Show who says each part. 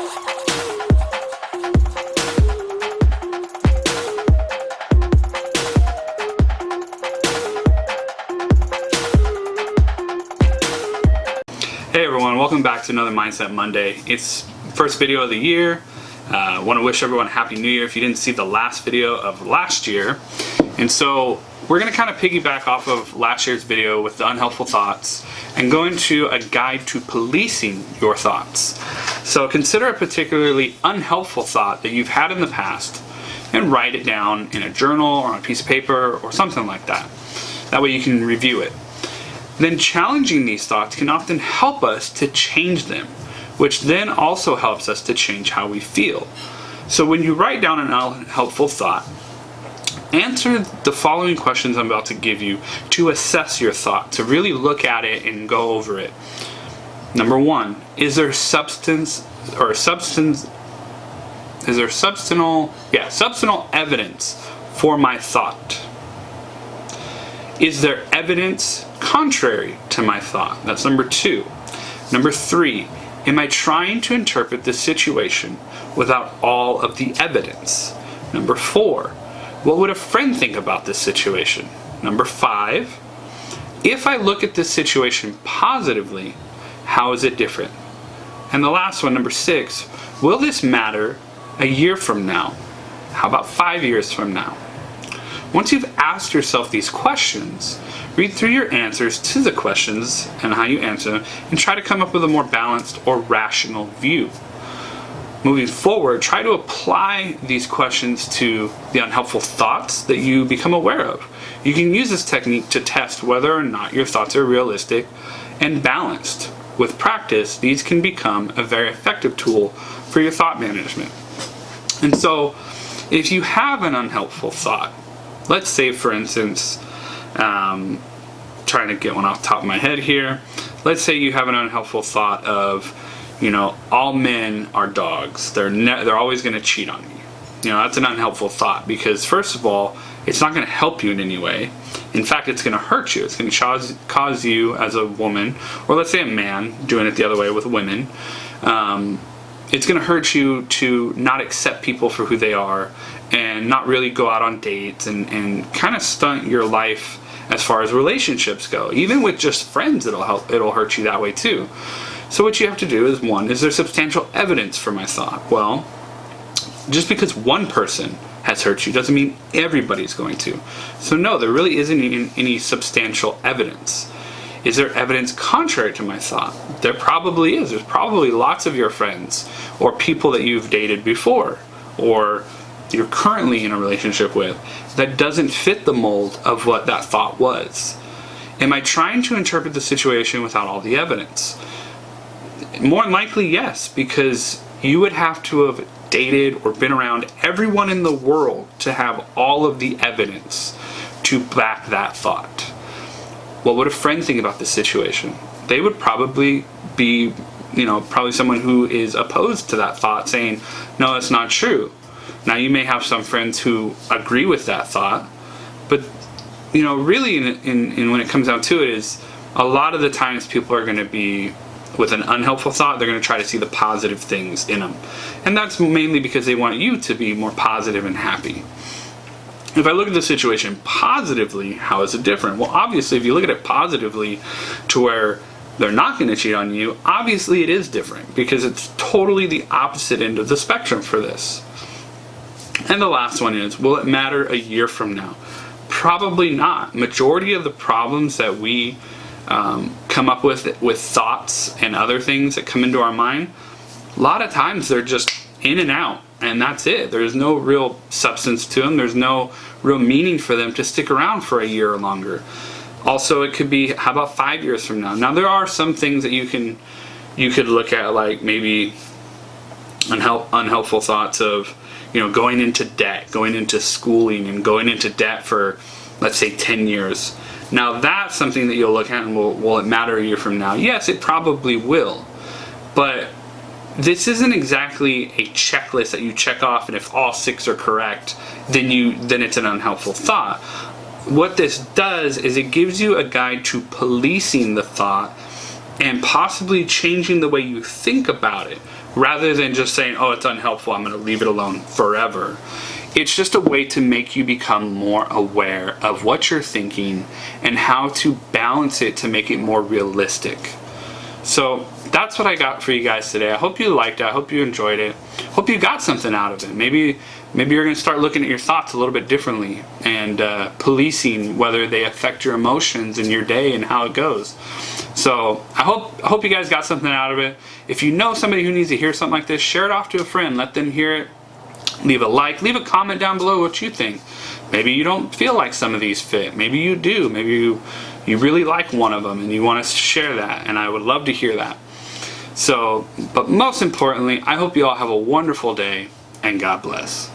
Speaker 1: Hey everyone, welcome back to another Mindset Monday. It's first video of the year. Want to wish everyone a Happy New Year if you didn't see the last video of last year. And so we're going to kind of piggyback off of last year's video with the unhelpful thoughts and go into a guide to policing your thoughts. So consider a particularly unhelpful thought that you've had in the past and write it down in a journal or on a piece of paper or something like that. That way you can review it. Then challenging these thoughts can often help us to change them, which then also helps us to change how we feel. So when you write down an unhelpful thought, answer the following questions I'm about to give you to assess your thought, to really look at it and go over it. Number one, is there substantial evidence for my thought? Is there evidence contrary to my thought? That's number two. Number three, am I trying to interpret the situation without all of the evidence? Number four, what would a friend think about this situation? Number five, if I look at this situation positively, how is it different? And the last one, number six, will this matter a year from now? How about 5 years from now? Once you've asked yourself these questions, read through your answers to the questions and how you answer them and try to come up with a more balanced or rational view. Moving forward, try to apply these questions to the unhelpful thoughts that you become aware of. You can use this technique to test whether or not your thoughts are realistic and balanced. With practice, these can become a very effective tool for your thought management. And so, if you have an unhelpful thought, let's say, for instance, trying to get one off the top of my head here. Let's say you have an unhelpful thought of, all men are dogs. They're always going to cheat on me. That's an unhelpful thought because, first of all, it's not going to help you in any way. In fact, it's going to hurt you. It's going to cause you as a woman, or let's say a man, doing it the other way with women, it's going to hurt you to not accept people for who they are and not really go out on dates and kind of stunt your life as far as relationships go. Even with just friends, it'll hurt you that way too. So what you have to do is, one, is there substantial evidence for my thought? Well, just because one person has hurt you doesn't mean everybody's going to. So no, there really isn't any substantial evidence. Is there evidence contrary to my thought? There probably is. There's probably lots of your friends or people that you've dated before or you're currently in a relationship with that doesn't fit the mold of what that thought was. Am I trying to interpret the situation without all the evidence? More than likely, yes, because you would have to have dated or been around everyone in the world to have all of the evidence to back that thought. What would a friend think about this situation? They would probably be, probably someone who is opposed to that thought, saying, no, that's not true. Now, you may have some friends who agree with that thought, but, really in when it comes down to it is, a lot of the times people are going to be, with an unhelpful thought, they're going to try to see the positive things in them. And that's mainly because they want you to be more positive and happy. If I look at the situation positively, how is it different? Well, obviously, if you look at it positively to where they're not going to cheat on you, obviously it is different because it's totally the opposite end of the spectrum for this. And the last one is, will it matter a year from now? Probably not. Majority of the problems that we come up with thoughts and other things that come into our mind, a lot of times they're just in and out. And that's it. There's no real substance to them. There's no real meaning for them to stick around for a year or longer. Also, it could be, how about 5 years from now? Now, there are some things that you could look at, like maybe unhelpful thoughts of, going into debt, going into schooling, and going into debt for, let's say, 10 years. Now, that's something that you'll look at and will it matter a year from now? Yes, it probably will. But this isn't exactly a checklist that you check off, and if all 6 are correct, then it's an unhelpful thought. What this does is it gives you a guide to policing the thought and possibly changing the way you think about it, rather than just saying, oh, it's unhelpful, I'm going to leave it alone forever. It's just a way to make you become more aware of what you're thinking and how to balance it to make it more realistic. So that's what I got for you guys today. I hope you liked it. I hope you enjoyed it. Hope you got something out of it. Maybe you're going to start looking at your thoughts a little bit differently and policing whether they affect your emotions in your day and how it goes. So I hope you guys got something out of it. If you know somebody who needs to hear something like this, share it off to a friend. Let them hear it. Leave a like. Leave a comment down below what you think. Maybe you don't feel like some of these fit. Maybe you do. Maybe you really like one of them and you want to share that, and I would love to hear that. So, but most importantly, I hope you all have a wonderful day, and God bless.